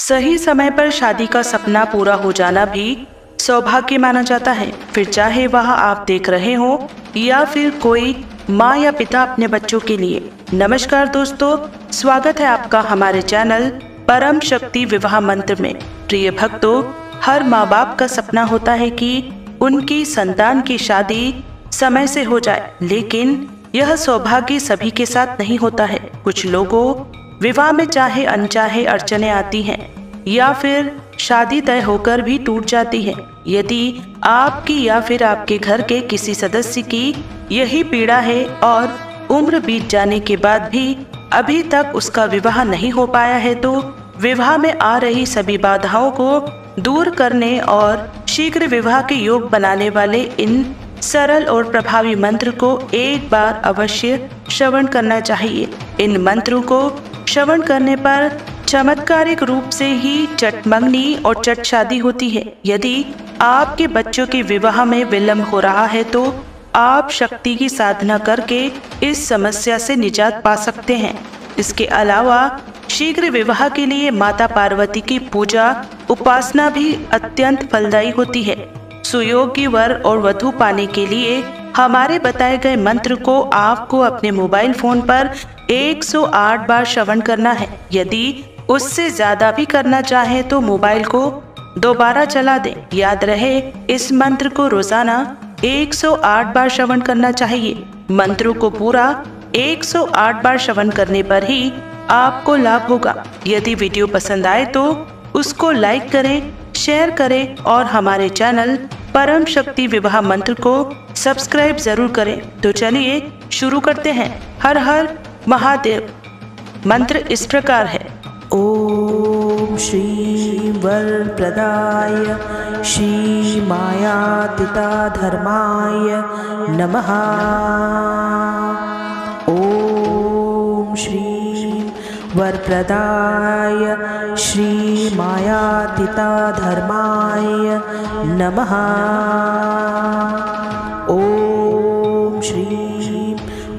सही समय पर शादी का सपना पूरा हो जाना भी सौभाग्य माना जाता है। फिर चाहे वह आप देख रहे हो या फिर कोई माँ या पिता अपने बच्चों के लिए। नमस्कार दोस्तों, स्वागत है आपका हमारे चैनल परम शक्ति विवाह मंत्र में। प्रिय भक्तों, हर माँ बाप का सपना होता है कि उनकी संतान की शादी समय से हो जाए, लेकिन यह सौभाग्य सभी के साथ नहीं होता है। कुछ लोगों विवाह में चाहे अनचाहे अड़चने आती हैं या फिर शादी तय होकर भी टूट जाती है। यदि आपकी या फिर आपके घर के किसी सदस्य की यही पीड़ा है और उम्र बीत जाने के बाद भी अभी तक उसका विवाह नहीं हो पाया है, तो विवाह में आ रही सभी बाधाओं को दूर करने और शीघ्र विवाह के योग बनाने वाले इन सरल और प्रभावी मंत्र को एक बार अवश्य श्रवण करना चाहिए। इन मंत्रों को श्रवण करने पर चमत्कारिक रूप से ही चट मंगनी और चट शादी होती है। यदि आपके बच्चों के विवाह में विलंब हो रहा है तो आप शक्ति की साधना करके इस समस्या से निजात पा सकते हैं। इसके अलावा शीघ्र विवाह के लिए माता पार्वती की पूजा उपासना भी अत्यंत फलदायी होती है। सुयोग्य वर और वधू पाने के लिए हमारे बताए गए मंत्र को आपको अपने मोबाइल फोन पर 108 बार श्रवण करना है। यदि उससे ज्यादा भी करना चाहे तो मोबाइल को दोबारा चला दें। याद रहे, इस मंत्र को रोजाना 108 बार श्रवण करना चाहिए। मंत्रों को पूरा 108 बार श्रवण करने पर ही आपको लाभ होगा। यदि वीडियो पसंद आए तो उसको लाइक करें, शेयर करें और हमारे चैनल परम शक्ति विवाह मंत्र को सब्सक्राइब जरूर करें। तो चलिए शुरू करते हैं। हर हर महादेव। मंत्र इस प्रकार है। ओम श्री वरप्रदाय श्री मायातीता धर्माय नमः। ओम श्री वरप्रदाय श्री मायातीता धर्माय नमः। ओम श्री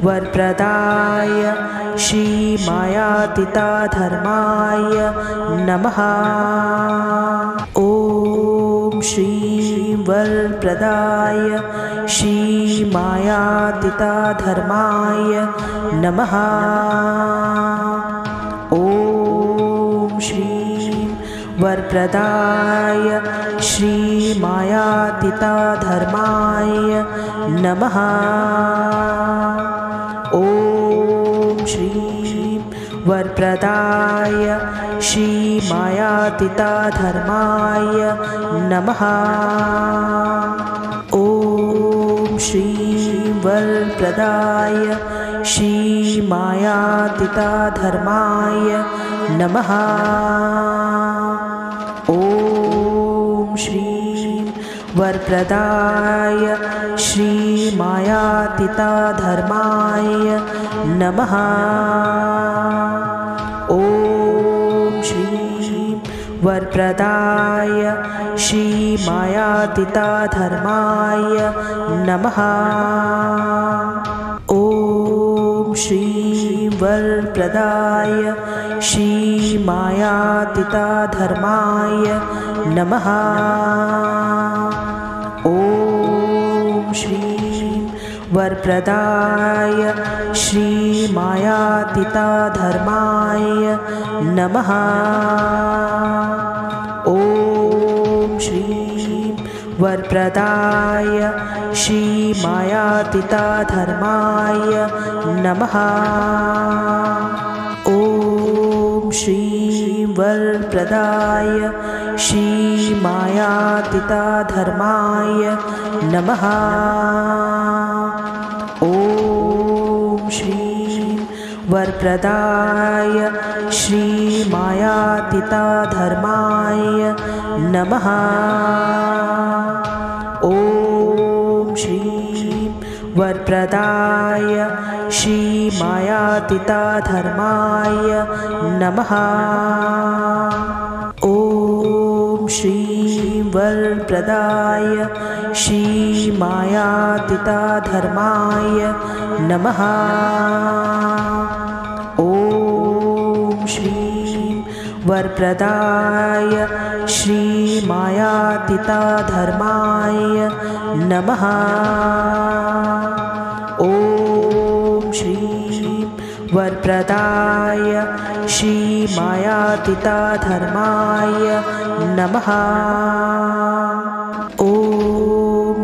वरप्रदाय श्री मायातीता धर्माय नमः। ओम श्री वरप्रदाय श्री मायातीता धर्माय नमः। ओम श्री वरप्रदाय श्री मायातीता धर्माय नमः। ओम श्री वरप्रदाय श्री मायातीता धर्माय नमः। ओम श्री वरप्रदाय श्री मायातीता धर्माय नमः। ओम श्री वरप्रदाय श्री मायातीता धर्माय नमः। ओम श्री वरप्रदाय श्री मायातीता धर्माय नमः। ओम श्री वरप्रदाय श्री मायातीता धर्माय नमः। ओम श्री वरप्रदाय श्री मायातीता धर्माय नमः। ओम श्री वरप्रदाय श्री मायातीता धर्माय नमः। ओम श्री वरप्रदाय श्री मायातीता धर्माय नमः। ओम श्री वरप्रदाय श्री मायातीता धर्माय नमः। ओम श्री वरप्रदाय श्री मायातीता धर्माय नमः। ओम श्री वरप्रदाय श्री मायातीता धर्माय नमः। ओम श्री वरप्रदाय श्रीमायातीताधर्माय नमः। ॐ श्रीं वरप्रदाय श्रीमायातीताधर्माय नमः। ॐ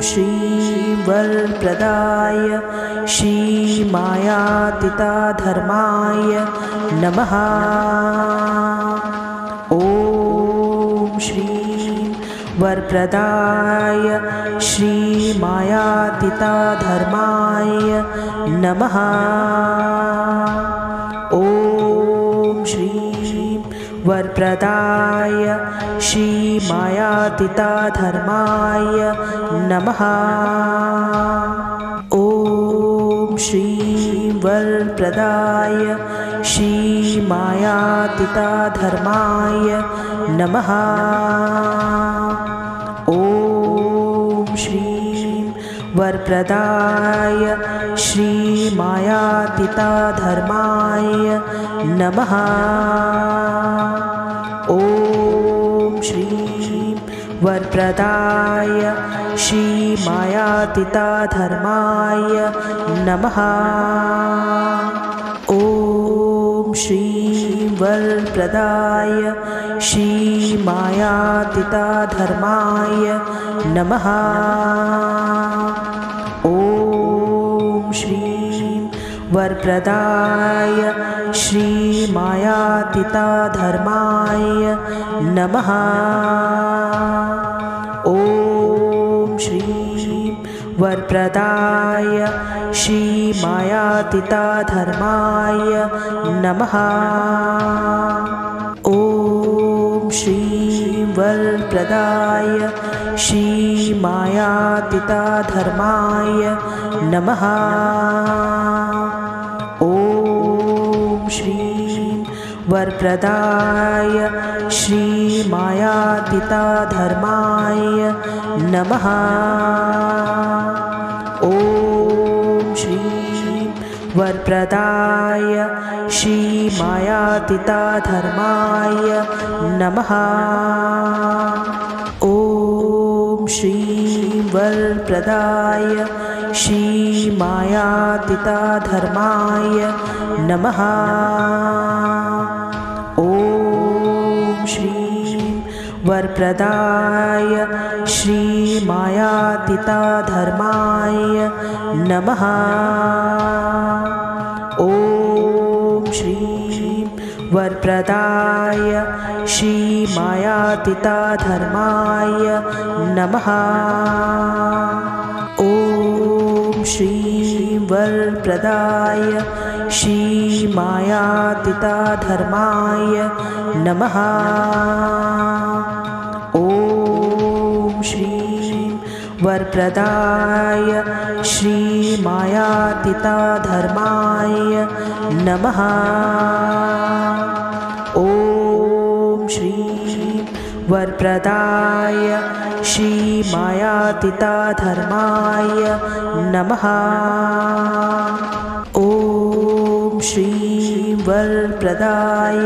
श्रीं वरप्रदाय श्रीमायातीताधर्माय नमः। ॐ श्रीं वरप्रदाय श्रीमायातीताधर्माय नमः। ॐ श्रीं वरप्रदाय श्रीमायातीताधर्माय नमः। ॐ श्रीं वरप्रदाय श्रीमायातीताधर्माय नमः। ॐ श्रीं वरप्रदाय श्रीमायातीताधर्माय नमः। ॐ श्रीं वरप्रदाय श्रीमायातीताधर्माय नमः। ॐ श्रीं वरप्रदाय श्रीमायातीताधर्माय नमः। ॐ श्रीं वरप्रदाय श्रीमायातीताधर्माय नमः। ॐ श्रीं वरप्रदाय श्रीमायातीताधर्माय नमः। ॐ श्रीं वरप्रदाय श्रीमायातीताधर्माय नमः। ॐ श्रीं वरप्रदाय श्रीमायातीताधर्माय नमः। ॐ श्रीं वरप्रदाय श्रीमायातीताधर्माय नमः। ॐ श्रीं वरप्रदाय श्रीमायातीताधर्माय नमः। ॐ श्रीं वरप्रदाय श्रीमायातीताधर्माय नमः। ॐ श्रीं वरप्रदाय श्रीमायातीताधर्माय नमः। ॐ श्रीं वरप्रदाय श्रीमायातीताधर्माय नमः। ॐ श्रीं वरप्रदाय श्रीमायातीताधर्माय नमः। ॐ श्रीं वरप्रदाय श्रीमायातीताधर्माय नमः। ॐ श्रीं वरप्रदाय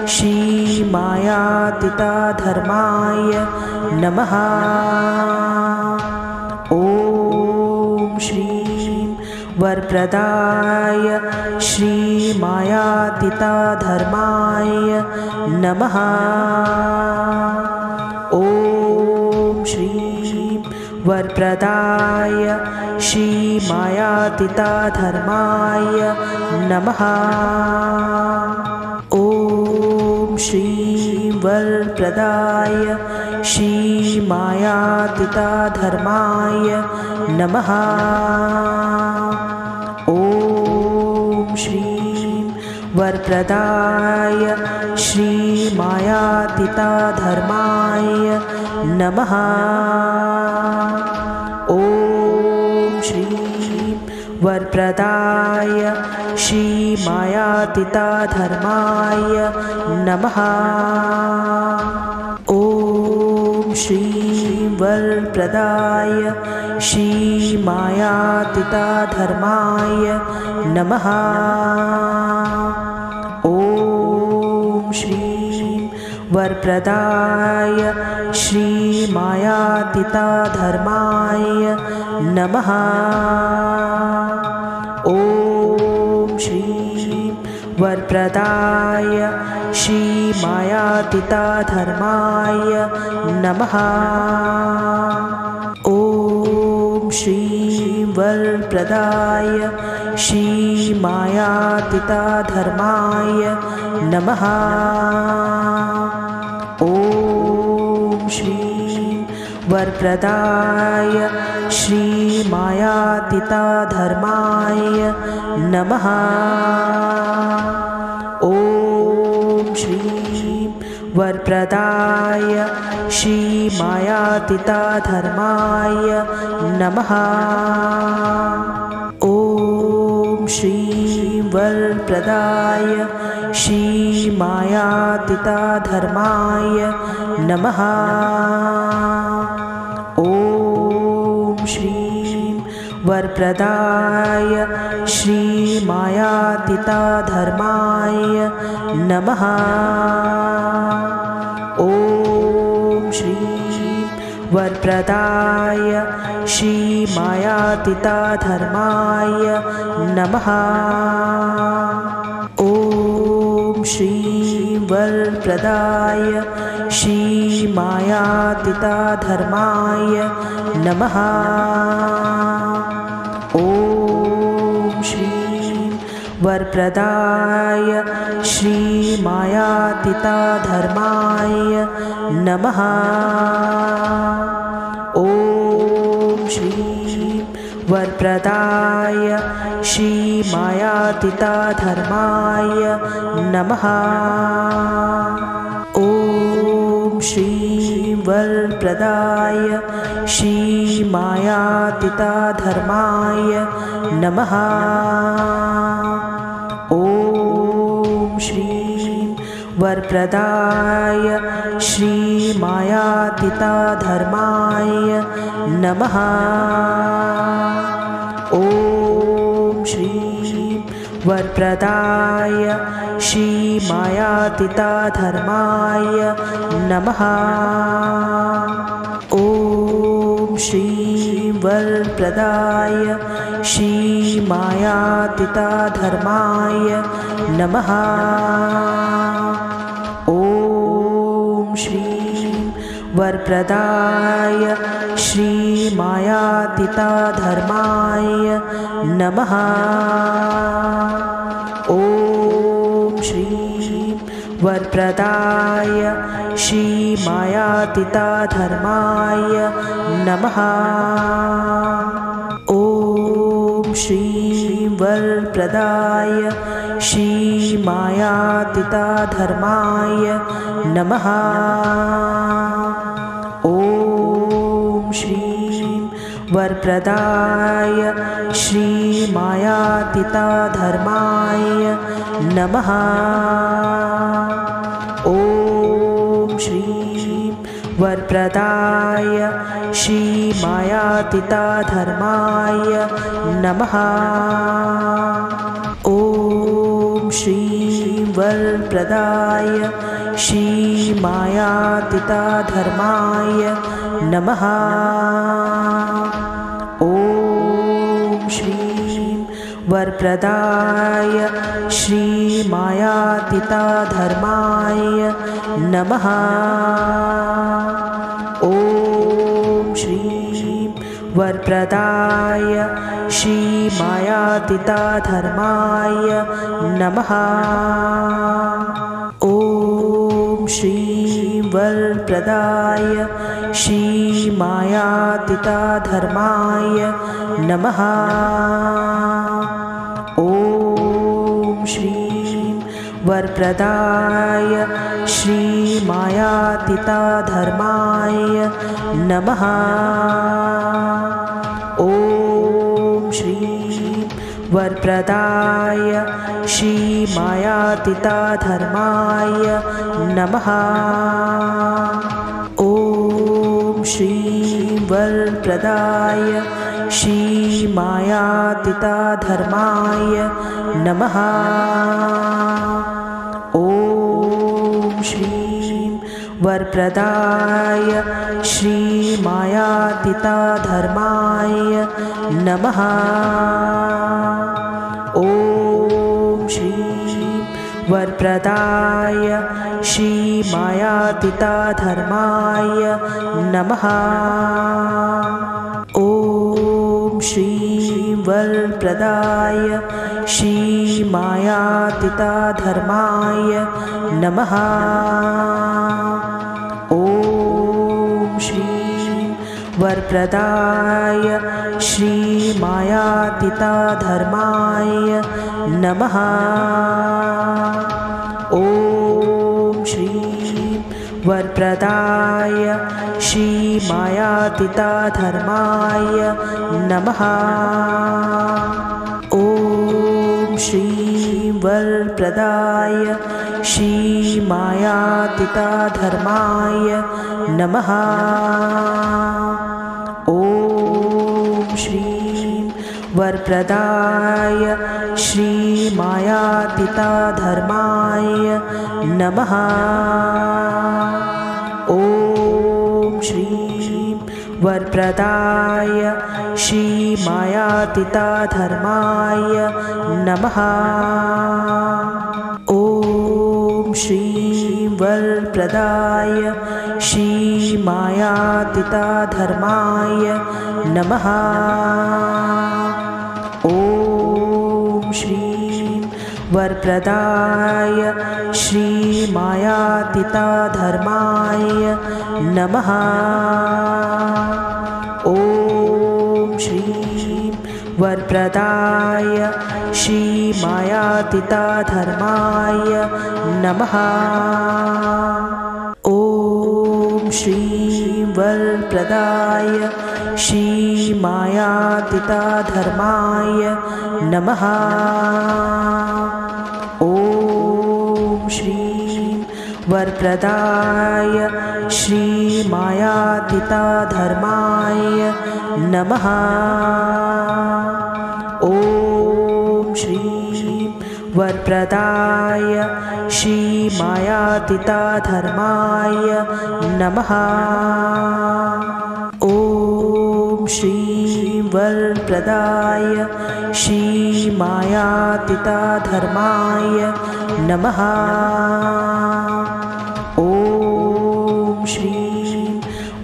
श्रीमायातीताधर्माय नमः। ॐ श्रीं वरप्रदाय श्रीमायातीताधर्माय नमः। ॐ श्रीं वरप्रदाय श्रीमायातीताधर्माय नमः। ॐ श्रीं वरप्रदाय श्रीमायातीताधर्माय नमः। ॐ श्रीं वरप्रदाय श्रीमायातीताधर्माय नमः। ॐ श्रीं वरप्रदाय श्रीमायातीताधर्माय नमः। ॐ श्रीं वरप्रदाय श्रीमायातीताधर्माय नमः। ॐ श्रीं वरप्रदाय श्रीमायातीताधर्माय नमः। ॐ श्रीं वरप्रदाय श्रीमायातीताधर्माय नमः। ॐ श्रीं वरप्रदाय श्रीमायातीताधर्माय नमः। ॐ श्रीं वरप्रदाय श्रीमायातीताधर्माय नमः। ॐ श्रीं वरप्रदाय श्रीमायातीताधर्माय नमः। ॐ श्रीं वरप्रदाय श्रीमायातीताधर्माय नमः। ॐ श्रीं वरप्रदाय श्रीमायातीताधर्माय नमः। ॐ श्रीं वरप्रदाय श्रीमायातीताधर्माय नमः। ॐ श्रीं वरप्रदाय श्रीमायातीताधर्माय नमः। ॐ श्रीं वरप्रदाय श्रीमायातीताधर्माय नमः। ॐ श्रीं वरप्रदाय श्रीमायातीताधर्माय नमः। ॐ श्रीं वरप्रदाय श्रीमायातीताधर्माय नमः। ॐ श्रीं वरप्रदाय श्रीमायातीताधर्माय नमः। ॐ श्रीं वरप्रदाय श्रीमायातीताधर्माय नमः। ॐ श्रीं वरप्रदाय श्रीमायातीताधर्माय नमः। ॐ श्रीं वरप्रदाय श्रीमायातीताधर्माय नमः। ॐ श्रीं वरप्रदाय श्रीमायातीताधर्माय नमः। ॐ श्रीं वरप्रदाय श्रीमायातीताधर्माय नमः। ॐ श्रीं वरप्रदाय श्रीमायातीताधर्माय नमः। ॐ श्रीं वरप्रदाय श्रीमायातीताधर्माय नमः। ॐ श्रीं वरप्रदाय श्रीमायातीताधर्माय नमः। ॐ श्रीं वरप्रदाय श्रीमायातीताधर्माय नमः। ॐ श्रीं वरप्रदाय श्रीमायातीताधर्माय नमः। ॐ श्रीं वरप्रदाय श्रीमायातीताधर्माय नमः। ॐ श्रीं वरप्रदाय श्रीमायातीताधर्माय नमः। ॐ श्रीं वरप्रदाय श्रीमायातीताधर्माय नमः। ॐ श्रीं वरप्रदाय श्रीमायातीताधर्माय नमः। ॐ श्रीं वरप्रदाय श्रीमायातीताधर्माय नमः। ॐ श्रीं वरप्रदाय श्रीमायातीताधर्माय नमः। ॐ श्रीं वरप्रदाय श्रीमायातीताधर्माय नमः। ॐ श्रीं वरप्रदाय श्रीमायातीताधर्माय नमः। ॐ श्रीं वरप्रदाय श्रीमायातीताधर्माय नमः। ॐ श्रीं वरप्रदाय श्रीमायातीताधर्माय नमः। ॐ श्रीं वरप्रदाय श्रीमायातीताधर्माय नमः। ॐ श्रीं वरप्रदाय श्रीमायातीताधर्माय नमः। ॐ श्रीं वरप्रदाय श्रीमायातीताधर्माय नमः। ॐ श्रीं वरप्रदाय श्रीमायातीताधर्माय नमः। ॐ श्रीं वरप्रदाय श्रीमायातीताधर्माय नमः। ॐ श्रीं वरप्रदाय श्रीमायातीताधर्माय नमः। ॐ श्रीं वरप्रदाय श्रीमायातीताधर्माय नमः। ॐ श्रीं वरप्रदाय श्रीमायातीताधर्माय नमः। ॐ श्रीं वरप्रदाय श्रीमायातीताधर्माय नमः। ॐ श्रीं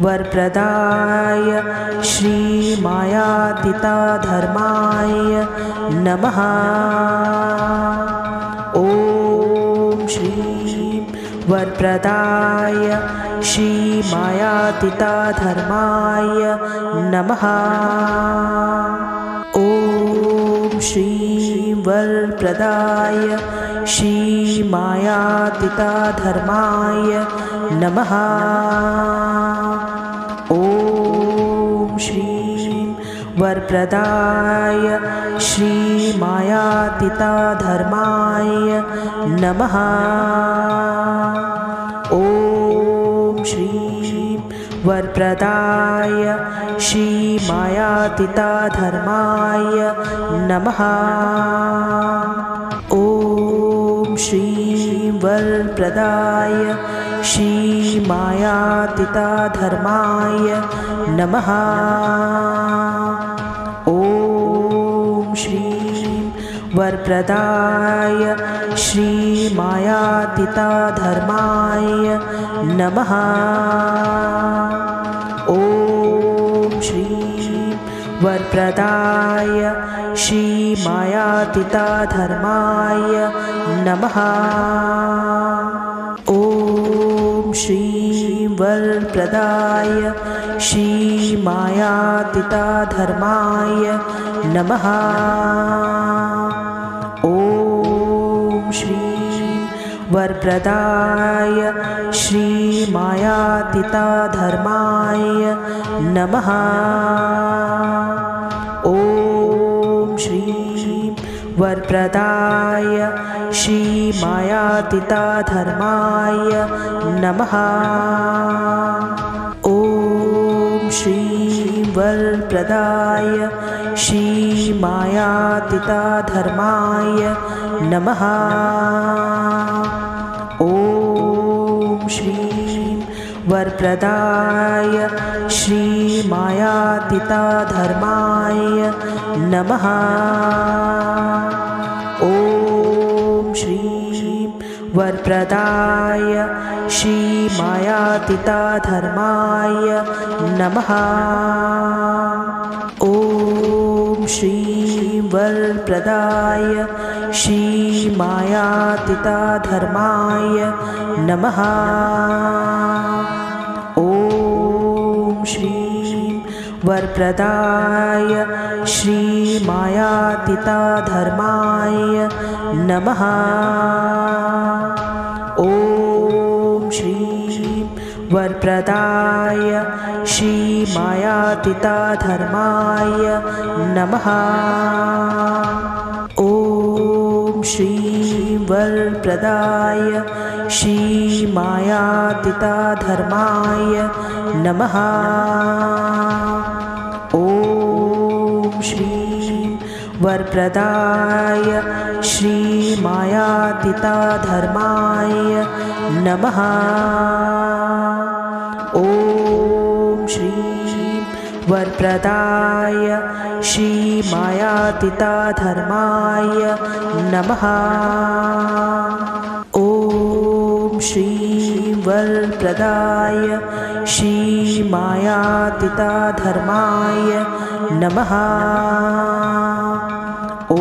वरप्रदाय श्रीमायातीताधर्माय नमः। ॐ श्रीं वरप्रदाय श्रीमायातीताधर्माय नमः। ॐ श्रीं वरप्रदाय श्रीमायातीताधर्माय नमः। ॐ श्रीं वरप्रदाय श्रीमायातीताधर्माय नमः। ॐ श्रीं वरप्रदाय श्रीमायातीताधर्माय नमः। ॐ श्रीं वरप्रदाय श्रीमायातीताधर्माय नमः। ॐ श्रीं वरप्रदाय श्रीमायातीताधर्माय नमः। ॐ श्रीं वरप्रदाय श्रीमायातीताधर्माय नमः। ॐ श्रीं वरप्रदाय श्रीमायातीताधर्माय नमः। ॐ श्रीं वरप्रदाय श्रीमायातीताधर्माय नमः। ॐ श्रीं वरप्रदाय श्रीमायातीताधर्माय नमः। ॐ श्रीं वरप्रदाय श्रीमायातीताधर्माय नमः। ॐ श्रीं वरप्रदाय श्रीमायातीताधर्माय नमः। ॐ श्रीं वरप्रदाय श्रीमायातीताधर्माय नमः। ॐ श्रीं वरप्रदाय श्रीमायातीताधर्माय नमः। ॐ श्रीं वरप्रदाय श्रीमायातीताधर्माय नमः। ॐ श्रीं वरप्रदाय श्रीमायातीताधर्माय नमः। ॐ श्रीं वरप्रदाय श्रीमायातीताधर्माय नमः। ॐ श्रीं वरप्रदाय श्रीमायातीताधर्माय नमः। ॐ श्रीं वरप्रदाय श्रीमायातीताधर्माय नमः। ॐ श्रीं वरप्रदाय श्रीमायातीताधर्माय नमः। ॐ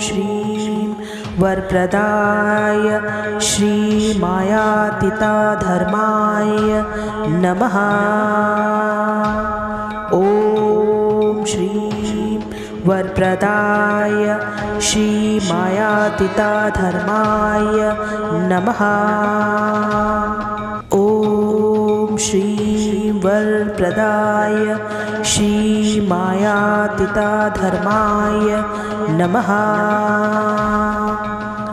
श्रीं वरप्रदाय श्रीमायातीताधर्माय नमः। ॐ श्रीं वरप्रदाय श्रीमायातीताधर्माय नमः। ॐ श्रीं वरप्रदाय श्रीमायातीताधर्माय नमः।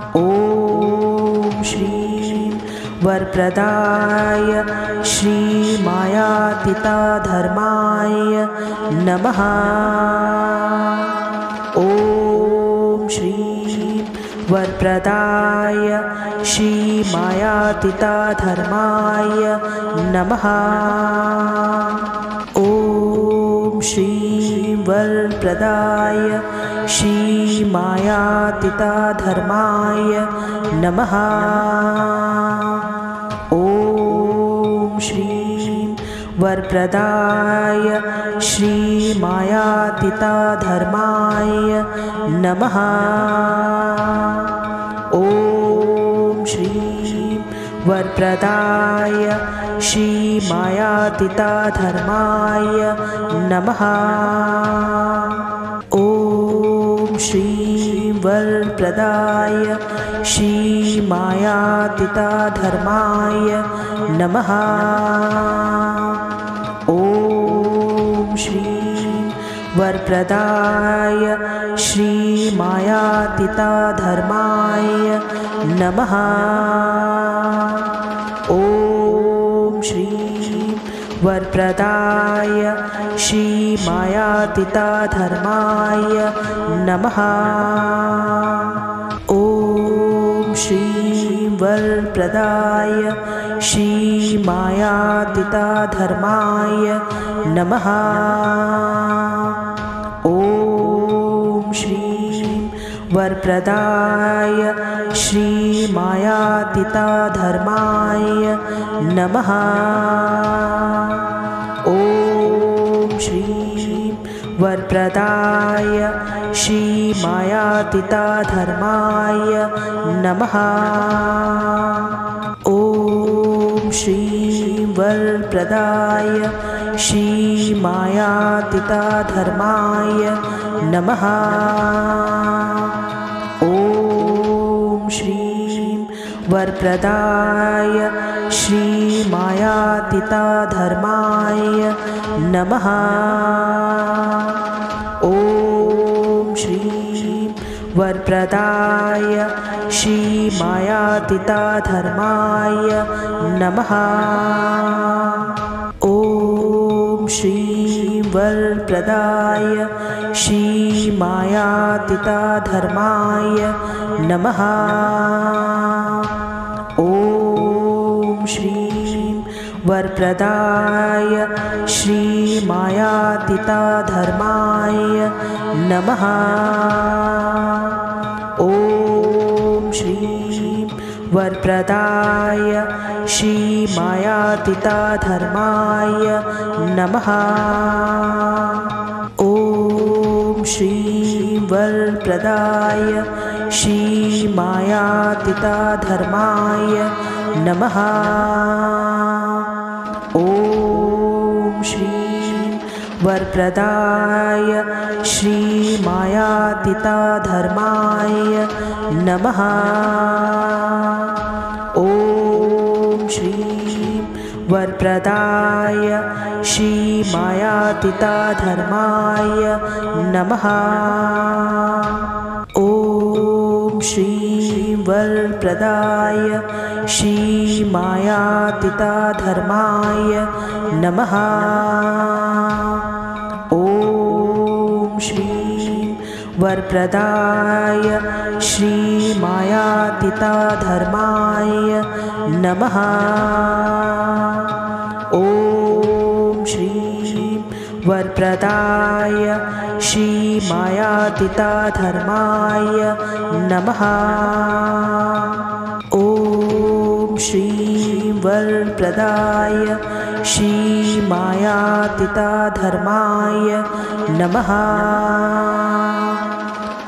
ॐ श्रीं वरप्रदाय श्रीमायातीताधर्माय नमः। ॐ श्रीं वरप्रदाय श्रीमायातीताधर्माय नमः। ॐ श्रीं वरप्रदाय श्रीमायातीताधर्माय नमः। ॐ श्रीं वरप्रदाय श्रीमायातीताधर्माय नमः। ॐ श्रीं वरप्रदाय श्रीमायातीताधर्माय नमः। ॐ श्रीं वरप्रदाय श्रीमायातीताधर्माय नमः। ॐ श्रीं वरप्रदाय श्रीमायातीताधर्माय नमः। ॐ श्रीं वरप्रदाय श्रीमायातीताधर्माय नमः। ॐ श्रीं वरप्रदाय श्रीमायातीताधर्माय नमः। ॐ श्रीं वरप्रदाय श्रीमायातीताधर्माय नमः। ॐ श्रीं वरप्रदाय श्रीमायातीताधर्माय नमः। ॐ श्रीं वरप्रदाय श्रीमायातीताधर्माय नमः। ॐ श्रीं वरप्रदाय श्रीमायातीताधर्माय नमः। ॐ श्रीं वरप्रदाय श्रीमायातीताधर्माय नमः। ॐ श्रीं वरप्रदाय श्रीमायातीताधर्माय नमः। ॐ श्रीं वरप्रदाय श्रीमायातीताधर्माय नमः। ॐ श्रीं वरप्रदाय श्रीमायातीताधर्माय नमः। ॐ श्रीं वरप्रदाय श्रीमायातीताधर्माय नमः। ॐ श्रीं वरप्रदाय श्रीमायातीताधर्माय नमः। ॐ श्रीं वरप्रदाय श्रीमायातीताधर्माय नमः। ॐ श्रीं वरप्रदाय श्रीमायातीताधर्माय नमः। ॐ श्रीं वरप्रदाय श्रीमायातीताधर्माय नमः। ॐ श्रीं वरप्रदाय श्रीमायातीताधर्माय नमः। ॐ श्रीं वरप्रदाय श्रीमायातीताधर्माय नमः।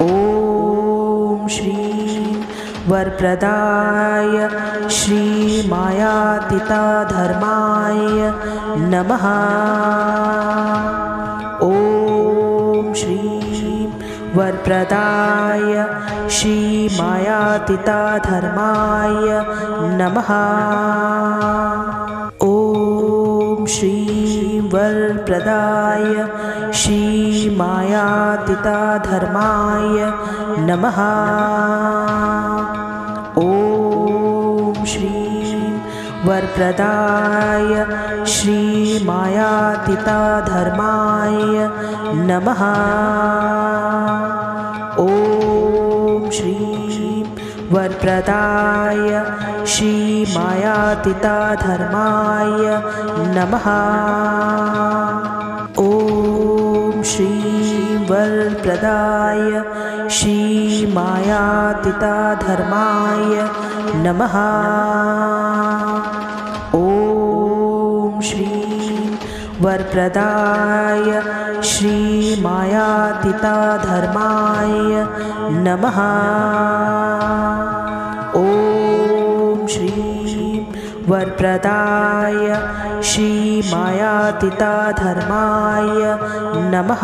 ॐ श्रीं वरप्रदाय श्रीमायातीताधर्माय नमः। ॐ श्रीं वरप्रदाय श्रीमायातीताधर्माय नमः। ॐ श्रीं वरप्रदाय श्रीमायातीताधर्माय नमः। ॐ श्रीं वरप्रदाय श्रीमायातीताधर्माय नमः। ॐ श्रीं वरप्रदाय श्रीमायातीताधर्माय नमः। ॐ श्रीं वरप्रदाय श्रीमायातीताधर्माय नमः। ॐ श्रीं वरप्रदाय श्रीमायातीताधर्माय नमः। ॐ श्रीं वरप्रदाय श्रीमायातीताधर्माय नमः।